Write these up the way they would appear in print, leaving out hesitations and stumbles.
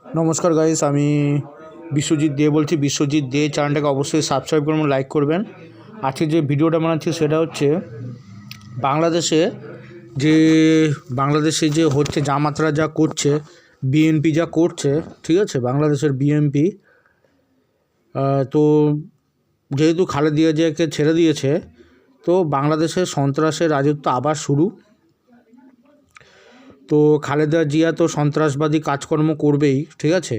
নমস্কার গাইস, আমি বিশ্বজিৎ দে বলছি। বিশ্বজিৎ দে চ্যানেলটাকে অবশ্যই সাবস্ক্রাইব করবেন, লাইক করবেন। আজকে যে ভিডিওটা বানাচ্ছি সেটা হচ্ছে বাংলাদেশে যে হচ্ছে জামাতরা যা করছে, বিএনপি যা করছে, ঠিক আছে। বাংলাদেশের বিএনপি তো যেহেতু খালেদা জিয়াকে ছেড়ে দিয়েছে, তো বাংলাদেশের সন্ত্রাসের রাজত্ব আবার শুরু। তো খালেদা জিয়া তো সন্ত্রাসবাদী কাজকর্ম করবেই, ঠিক আছে।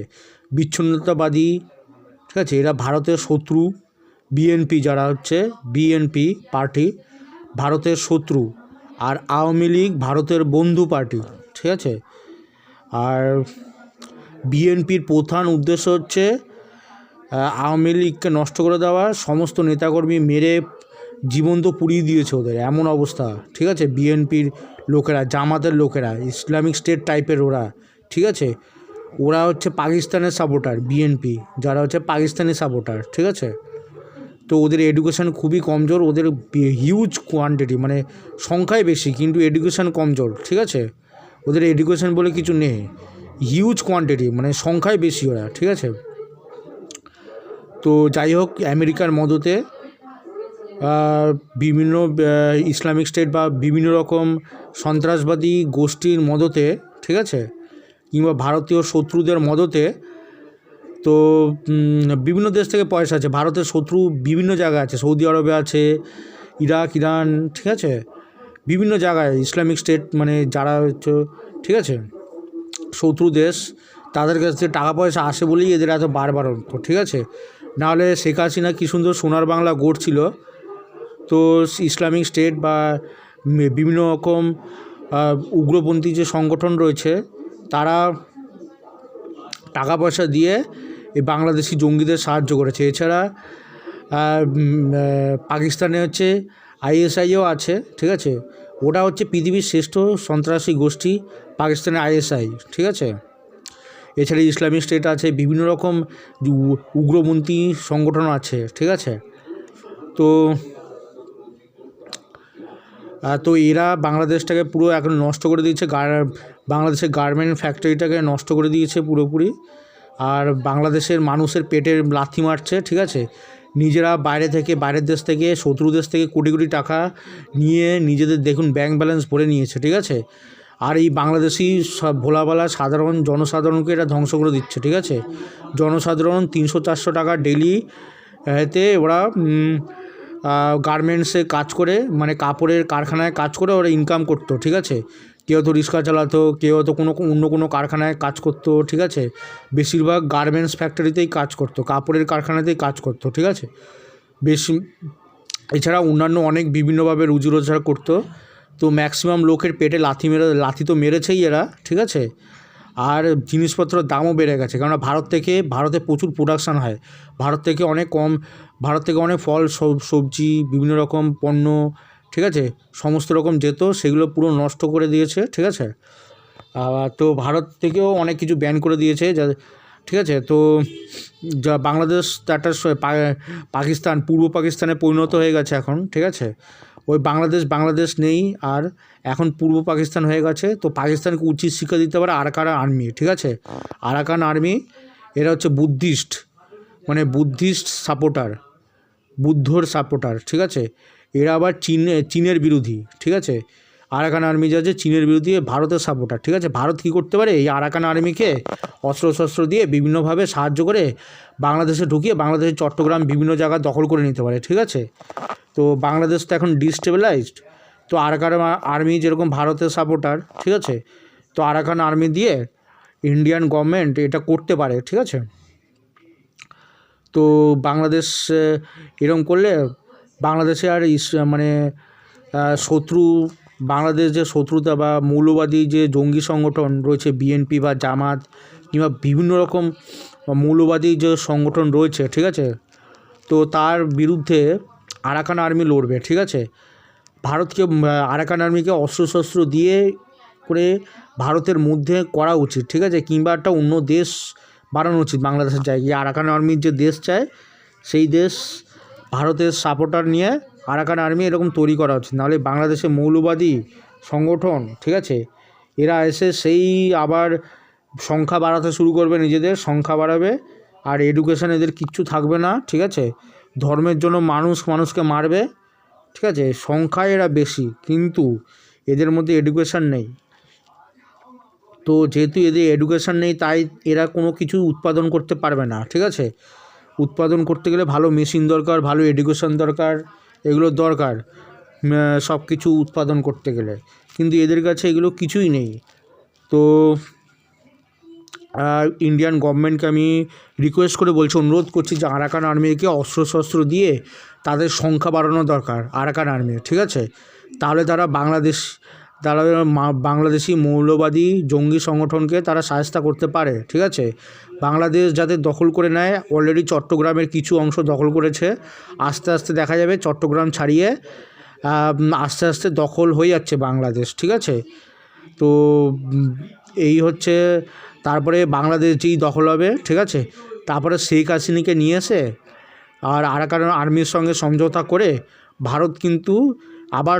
বিচ্ছিন্নতাবাদী, ঠিক আছে, এরা ভারতের শত্রু। বিএনপি যারা হচ্ছে বিএনপি পার্টি ভারতের শত্রু, আর আওয়ামী লীগ ভারতের বন্ধু পার্টি, ঠিক আছে। আর বিএনপির প্রধান উদ্দেশ্য হচ্ছে আওয়ামী লীগকে নষ্ট করে দেওয়া। সমস্ত নেতাকর্মী মেরে জীবন্ত পুড়িয়ে দিয়েছে ওদের, এমন অবস্থা, ঠিক আছে। বিএনপির লোকেরা, জামাতের লোকেরা, ইসলামিক স্টেট টাইপের ওরা, ঠিক আছে। ওরা হচ্ছে পাকিস্তানের সাপোর্টার, বিএনপি যারা হচ্ছে পাকিস্তানি সাপোর্টার, ঠিক আছে। তো ওদের এডুকেশান খুবই কমজোর, ওদের হিউজ কোয়ান্টিটি, মানে সংখ্যায় বেশি কিন্তু এডুকেশান কমজোর, ঠিক আছে। ওদের এডুকেশান বলে কিছু নেই, হিউজ কোয়ান্টিটি, মানে সংখ্যায় বেশি ওরা, ঠিক আছে। তো যাই হোক, আমেরিকার মদতে বিভিন্ন ইসলামিক স্টেট বা বিভিন্ন রকম সন্ত্রাসবাদী গোষ্ঠীর মদতে, ঠিক আছে, কিংবা ভারতীয় শত্রুদের মদতে, তো বিভিন্ন দেশ থেকে পয়সা আছে। ভারতের শত্রু বিভিন্ন জায়গায় আছে, সৌদি আরবে আছে, ইরাক, ইরান, ঠিক আছে, বিভিন্ন জায়গায় ইসলামিক স্টেট, মানে যারা হচ্ছে, ঠিক আছে, শত্রু দেশ, তাদের কাছ থেকে টাকা পয়সা আসে বলেই এদের এত বাড়বাড়ন্ত, ঠিক আছে। নাহলে শেখ হাসিনা কী সুন্দর সোনার বাংলা গড়ছিল। তো ইসলামিক স্টেট বা বিভিন্ন রকম উগ্রপন্থী যে সংগঠন রয়েছে, তারা টাকা পয়সা দিয়ে এই বাংলাদেশি জঙ্গিদের সাহায্য করেছে। এছাড়া পাকিস্তানে হচ্ছে আইএসআইও আছে, ঠিক আছে। ওটা হচ্ছে পৃথিবীর শ্রেষ্ঠ সন্ত্রাসী গোষ্ঠী, পাকিস্তানের আইএসআই, ঠিক আছে। এছাড়া ইসলামিক স্টেট আছে, বিভিন্ন রকম উগ্রপন্থী সংগঠন আছে, ঠিক আছে। তো এরা বাংলাদেশটাকে পুরো এখন নষ্ট করে দিয়েছে, বাংলাদেশের গার্মেন্ট ফ্যাক্টরিটাকে নষ্ট করে দিয়েছে পুরোপুরি। আর বাংলাদেশের মানুষের পেটে লাথি মারছে, ঠিক আছে। নিজেরা বাইরের দেশ থেকে, শত্রু দেশ থেকে কোটি কোটি টাকা নিয়ে নিজেদের দেখুন ব্যাংক ব্যালেন্স ভরে নিয়েছে, ঠিক আছে। আর এই বাংলাদেশি সব ভোলাবালা সাধারণ জনসাধারণকে এটা ধ্বংস করে দিচ্ছে, ঠিক আছে। জনসাধারণ 300-400 টাকা ডেলি এতে ওরা গার্মেন্টসে কাজ করে, মানে কাপড়ের কারখানায় কাজ করে ওরা ইনকাম করতো, ঠিক আছে। কেউ তো রিক্সা চালাতো, কেউ তো অন্য কোনো কারখানায় কাজ করতো, ঠিক আছে। বেশিরভাগ গার্মেন্টস ফ্যাক্টরিতেই কাজ করতো, কাপড়ের কারখানাতেই কাজ করতো, ঠিক আছে। এছাড়া অন্যান্য অনেক বিভিন্নভাবে রুজি রোজগার করতো। তো ম্যাক্সিমাম লোকের পেটে লাথি তো মেরেছেই এরা, ঠিক আছে। আর জিনিসপত্রের দামও বেড়ে গেছে, কেননা ভারতে প্রচুর প্রোডাকশান হয়। ভারত থেকে অনেক ফল, সবজি, বিভিন্ন রকম পণ্য, ঠিক আছে, সমস্ত রকম যেত, সেগুলো পুরো নষ্ট করে দিয়েছে, ঠিক আছে। তো ভারত থেকেও অনেক কিছু ব্যান করে দিয়েছে, ঠিক আছে। তো যা বাংলাদেশ একটা পাকিস্তান, পূর্ব পাকিস্তানে পরিণত হয়ে গেছে এখন, ঠিক আছে। ওই বাংলাদেশ নেই আর, এখন পূর্ব পাকিস্তান হয়ে গেছে। তো পাকিস্তানকে উচিত শিক্ষা দিতে পারে আরাকান আর্মি, ঠিক আছে। আরাকান আর্মি এরা হচ্ছে বুদ্ধিস্ট সাপোর্টার, বুদ্ধর সাপোর্টার, ঠিক আছে। এরা আবার চীনের বিরোধী, ঠিক আছে। আরাকান আর্মি যা আছে চীনের বিরোধী, ভারতের সাপোর্টার, ঠিক আছে। ভারত কী করতে পারে, এই আরাকান আর্মিকে অস্ত্রশস্ত্র দিয়ে বিভিন্নভাবে সাহায্য করে বাংলাদেশে ঢুকিয়ে বাংলাদেশের চট্টগ্রাম বিভিন্ন জায়গা দখল করে নিতে পারে, ঠিক আছে। তো বাংলাদেশ তো এখন ডিস্টেবিলাইজড। তো আরাকান আর্মি যেরকম ভারতের সাপোর্টার, ঠিক আছে, তো আরাকান আর্মি দিয়ে ইন্ডিয়ান গভর্নমেন্ট এটা করতে পারে, ঠিক আছে। তো বাংলাদেশ এরকম করলে বাংলাদেশে আর মানে বাংলাদেশ যে শত্রুতা বা মৌলবাদী যে জঙ্গি সংগঠন রয়েছে, বিএনপি বা জামাত কিংবা বিভিন্ন রকম মৌলবাদী যে সংগঠন রয়েছে, ঠিক আছে, তো তার বিরুদ্ধে আরাকান আর্মি লড়বে, ঠিক আছে। আরাকান আর্মিকে অস্ত্রশস্ত্র দিয়ে করে ভারতের মধ্যে করা উচিত, ঠিক আছে, কিংবা একটা অন্য দেশ বানানো উচিত বাংলাদেশের জায়গায়। আরাকান আর্মির যে দেশ চায় সেই দেশ ভারতের সাপোর্টার নিয়ে আরাকান আর্মি এরকম তৈরি করা উচিত। নাহলে বাংলাদেশে মৌলবাদী সংগঠন, ঠিক আছে, এরা এসে সেই আবার সংখ্যা বাড়াতে শুরু করবে, নিজেদের সংখ্যা বাড়াবে, আর এডুকেশান এদের কিচ্ছু থাকবে না, ঠিক আছে। ধর্মের জন্য মানুষকে মারবে, ঠিক আছে। সংখ্যায় এরা বেশি, কিন্তু এদের মধ্যে এডুকেশান নেই। তো যেহেতু এদের এডুকেশান নেই, তাই এরা কোনো কিছু উৎপাদন করতে পারবে না, ঠিক আছে। উৎপাদন করতে গেলে ভালো মেশিন দরকার, ভালো এডুকেশান দরকার, এগুলো দরকার সব কিছু উৎপাদন করতে গেলে, কিন্তু এদের কাছে এগুলো কিছুই নেই। তো ইন্ডিয়ান গভর্নমেন্টকে আমি রিকোয়েস্ট করে বলছি, অনুরোধ করছি যে আরাকান আর্মিকে অস্ত্রশস্ত্র দিয়ে তাদের সংখ্যা বাড়ানো দরকার আরাকান আর্মির, ঠিক আছে। তাহলে তারা বাংলাদেশি মৌলবাদী জঙ্গি সংগঠনকে তারা সাহায্য করতে পারে, ঠিক আছে। বাংলাদেশ যাতে দখল করে নেয়, অলরেডি চট্টগ্রামের কিছু অংশ দখল করেছে, আস্তে আস্তে দেখা যাবে চট্টগ্রাম ছাড়িয়ে আস্তে আস্তে দখল হয়ে যাচ্ছে বাংলাদেশ, ঠিক আছে। তো এই হচ্ছে, তারপরে বাংলাদেশ যেই দখল হবে, ঠিক আছে, তারপরে শেখ হাসিনাকে নিয়ে এসে আর আরাকান আর্মির সঙ্গে সমঝোতা করে ভারত কিন্তু আবার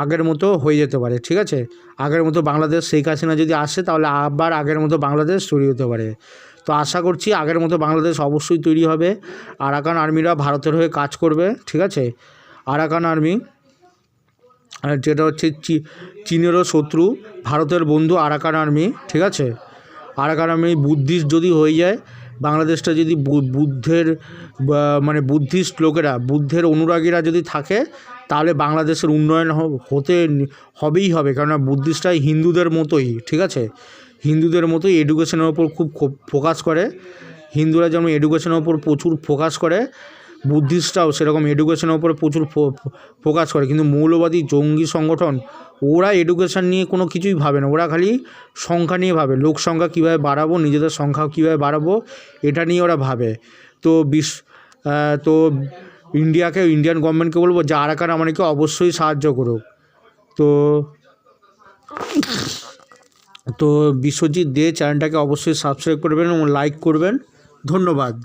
আগের মতো হয়ে যেতে পারে, ঠিক আছে। আগের মতো বাংলাদেশ, শেখ হাসিনা যদি আসে তাহলে আবার আগের মতো বাংলাদেশ তৈরি হতে পারে। তো আশা করছি আগের মতো বাংলাদেশ অবশ্যই তৈরি হবে। আরাকান আর্মিরা ভারতের হয়ে কাজ করবে, ঠিক আছে। আরাকান আর্মি যেটা হচ্ছে চীনেরও শত্রু, ভারতের বন্ধু আরাকান আর্মি, ঠিক আছে। আরাকান আর্মি বুদ্ধিস্ট যদি হয়ে যায়, বাংলাদেশটা যদি বুদ্ধিস্ট লোকেরা, বুদ্ধের অনুরাগীরা যদি থাকে, তাহলে বাংলাদেশের উন্নয়ন হবেই হবে, কেননা বুদ্ধিস্টটাই হিন্দুদের মতোই, ঠিক আছে। হিন্দুদের মতোই এডুকেশনের ওপর খুব ফোকাস করে। হিন্দুরা যেমন এডুকেশনের ওপর প্রচুর ফোকাস করে, বুদ্ধিস্টরাও সেরকম এডুকেশনের ওপরে প্রচুর ফোকাস করে। কিন্তু মৌলবাদী জঙ্গি সংগঠন, ওরা এডুকেশান নিয়ে কোনো কিছুই ভাবে না, ওরা খালি সংখ্যা নিয়ে ভাবে, লোক সংখ্যা কীভাবে বাড়াবো, নিজেদের সংখ্যা কীভাবে বাড়াবো, এটা নিয়ে ওরা ভাবে। তো ইন্ডিয়ান গভর্নমেন্টকে বলবো যে আরাকান আর্মিকে অবশ্যই সাহায্য করুক। তো বিশ্বজিৎ দে চ্যানেলটাকে অবশ্যই সাবস্ক্রাইব করবেন এবং লাইক করবেন। ধন্যবাদ।